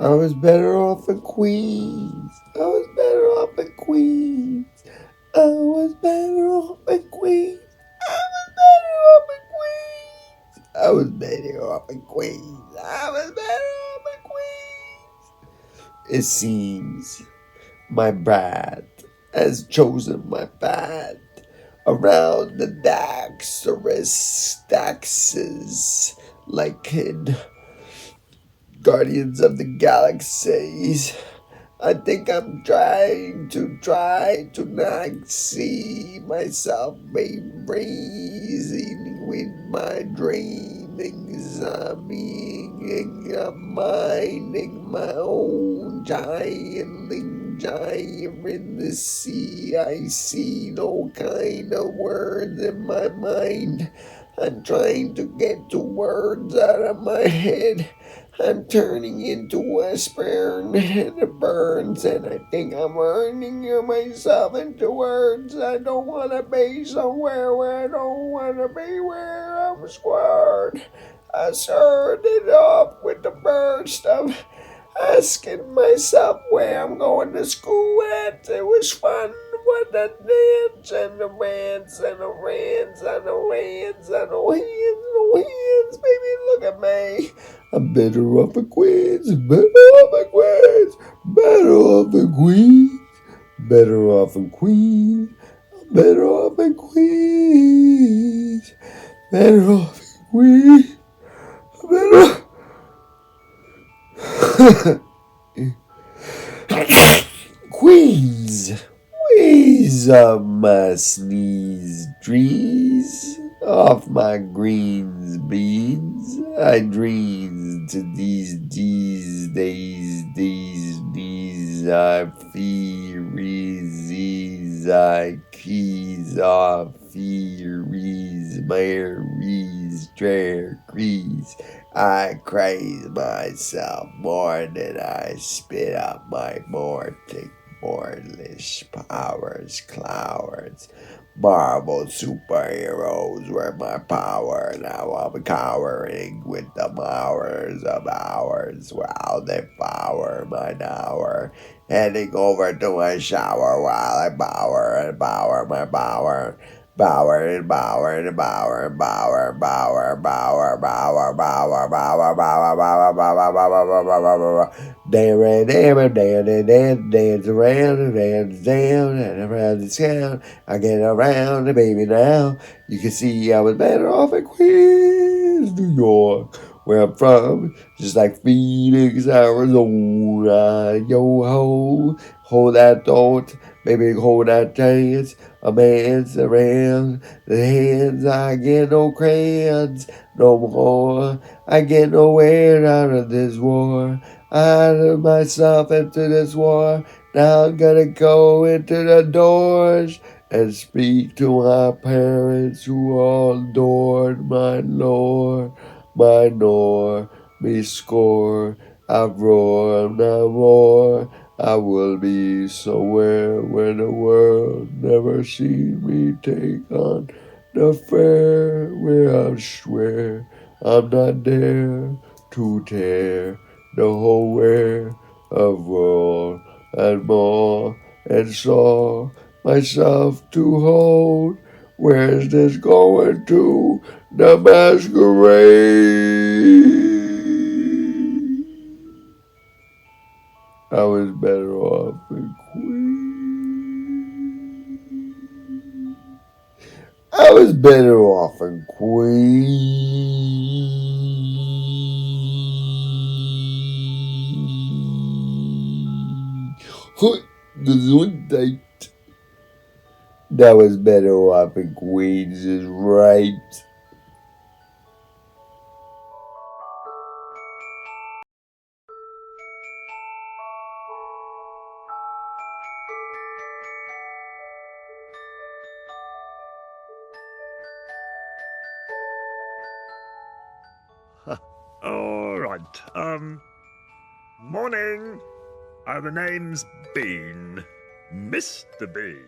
I was better off in Queens. I was better off in Queens. I was better off in Queens. I was better off in Queens. I was better off in Queens. I was better off in Queens. It seems my brat has chosen my path around the Daxes like in Guardians of the Galaxies. I think I'm try to not see myself raising with my dreamings. I'm being minding my own giant in the sea. I see no kind of words in my mind. I'm trying to get the words out of my head. I'm turning into a sperm and it burns, and I think I'm turning myself into words. I don't want to be somewhere where I don't want to be, where I'm squared. I started off with the burst of asking myself where I'm going to school at. It was fun with the dance and the rants and the rants and the rants and the hands. Baby, look at me. I'm better off in Queens, better off in Queens, better off in Queens, better off in Queens, better off in Queens, better off in Queens, better Queens. Ways of my sneeze trees, off my greens beans. I dreams to these days, I fearies, I keys off fearies, Mary's, crease. I craze myself more than I spit out my mortic Boardless powers, clouds, marble superheroes were my power. Now I'm cowering with the powers of hours while they devour my hour. Heading over to my shower while I bower and bower my bower. Bower and bower and bower and bower, bower, bower, bower, bower, bower, bower, bower, bower, bower, bower, dance around and dance down and around the town. I get around the baby now. You can see I was better off in Queens, New York, where I'm from. Just like Phoenix, Arizona. Yo ho, hold that thought, baby, hold that chance. A man's around the hands. I get no crayons no more. I get nowhere out of this war. I threw myself into this war. Now I'm gonna go into the doors and speak to my parents who all adored my lord, my nor, me score. I roar, no more. I will be somewhere where the world never seen me take on the fair, where I swear I'm not there to tear the whole way of world and more, and saw myself to hold. Where's this going to? The masquerade. I was better off in Queen. I was better off in Queen. Gesundheit. That was better off in Queens is right. All right. Morning. The name's Bean. Mr. Bean.